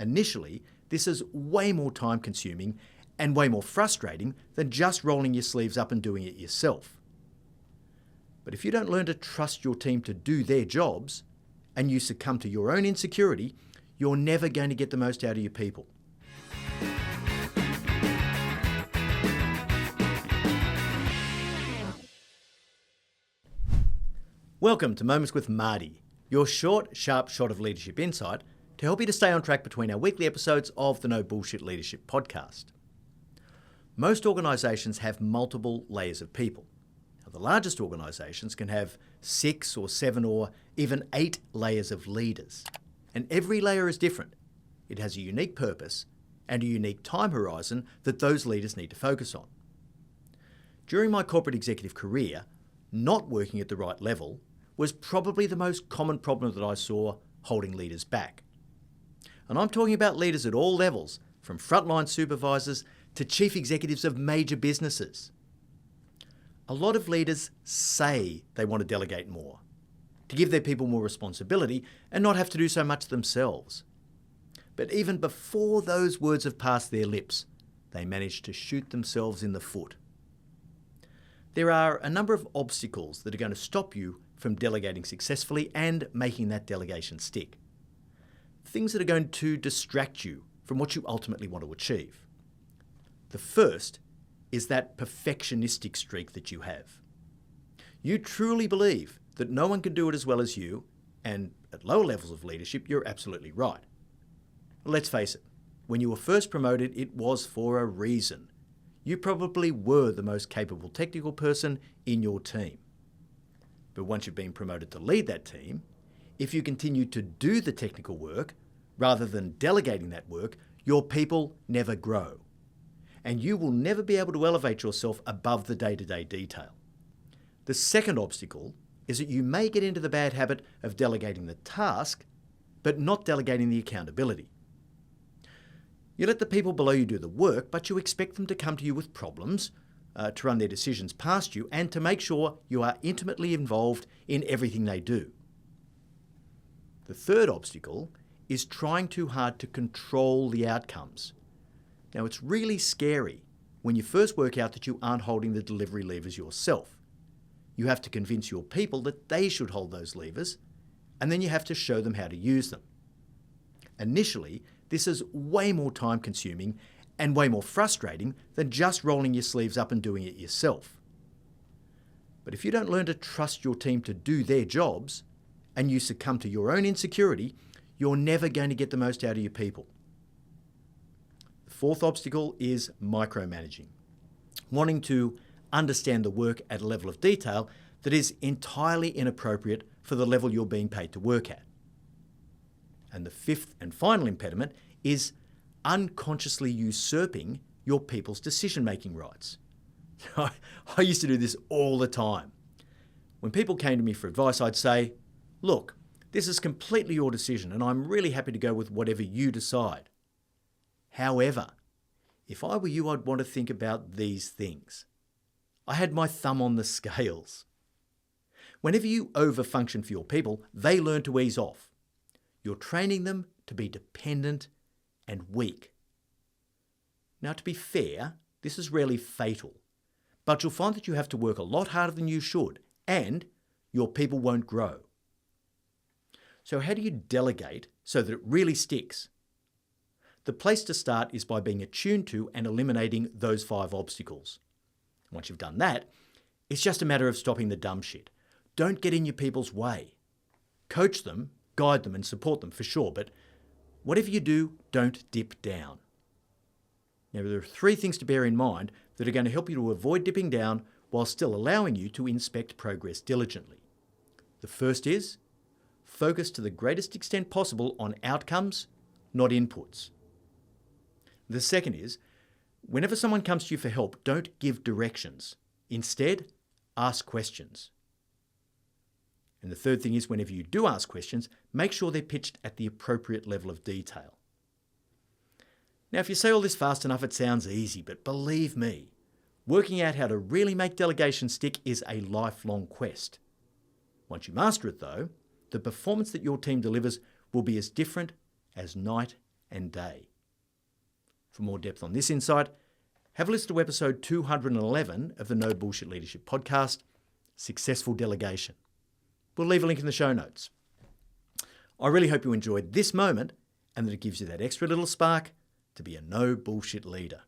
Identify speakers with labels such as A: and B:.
A: Initially, this is way more time consuming and way more frustrating than just rolling your sleeves up and doing it yourself. But if you don't learn to trust your team to do their jobs, and you succumb to your own insecurity, you're never going to get the most out of your people. Welcome to Moments with Marty, your short, sharp shot of leadership insight to help you to stay on track between our weekly episodes of the No Bullshit Leadership podcast. Most organisations have multiple layers of people. Now, the largest organisations can have 6 or 7 or even 8 layers of leaders. And every layer is different. It has a unique purpose and a unique time horizon that those leaders need to focus on. During my corporate executive career, not working at the right level was probably the most common problem that I saw holding leaders back. And I'm talking about leaders at all levels, from frontline supervisors to chief executives of major businesses. A lot of leaders say they want to delegate more, to give their people more responsibility and not have to do so much themselves. But even before those words have passed their lips, they manage to shoot themselves in the foot. There are a number of obstacles that are going to stop you from delegating successfully and making that delegation stick. Things that are going to distract you from what you ultimately want to achieve. The first is that perfectionistic streak that you have. You truly believe that no one can do it as well as you, and at lower levels of leadership, you're absolutely right. Let's face it, when you were first promoted, it was for a reason. You probably were the most capable technical person in your team. But once you've been promoted to lead that team, if you continue to do the technical work rather than delegating that work, your people never grow. And you will never be able to elevate yourself above the day-to-day detail. The second obstacle is that you may get into the bad habit of delegating the task, but not delegating the accountability. You let the people below you do the work, but you expect them to come to you with problems, to run their decisions past you, and to make sure you are intimately involved in everything they do. The third obstacle is trying too hard to control the outcomes. Now, it's really scary when you first work out that you aren't holding the delivery levers yourself. You have to convince your people that they should hold those levers, and then you have to show them how to use them. Initially, this is way more time consuming and way more frustrating than just rolling your sleeves up and doing it yourself. But if you don't learn to trust your team to do their jobs, and you succumb to your own insecurity, you're never going to get the most out of your people. The fourth obstacle is micromanaging, wanting to understand the work at a level of detail that is entirely inappropriate for the level you're being paid to work at. And the fifth and final impediment is unconsciously usurping your people's decision-making rights. I used to do this all the time. When people came to me for advice, I'd say, "Look, this is completely your decision and I'm really happy to go with whatever you decide. However, if I were you, I'd want to think about these things." I had my thumb on the scales. Whenever you over-function for your people, they learn to ease off. You're training them to be dependent and weak. Now, to be fair, this is rarely fatal, but you'll find that you have to work a lot harder than you should, and your people won't grow. So how do you delegate so that it really sticks? The place to start is by being attuned to and eliminating those 5 obstacles. Once you've done that, it's just a matter of stopping the dumb shit. Don't get in your people's way. Coach them, guide them and support them for sure, but whatever you do, don't dip down. Now, there are 3 things to bear in mind that are going to help you to avoid dipping down while still allowing you to inspect progress diligently. The first is, focus to the greatest extent possible on outcomes, not inputs. The second is, whenever someone comes to you for help, don't give directions. Instead, ask questions. And the third thing is, whenever you do ask questions, make sure they're pitched at the appropriate level of detail. Now, if you say all this fast enough, it sounds easy, but believe me, working out how to really make delegation stick is a lifelong quest. Once you master it, though, the performance that your team delivers will be as different as night and day. For more depth on this insight, have a listen to episode 211 of the No Bullshit Leadership podcast, Successful Delegation. We'll leave a link in the show notes. I really hope you enjoyed this moment and that it gives you that extra little spark to be a no bullshit leader.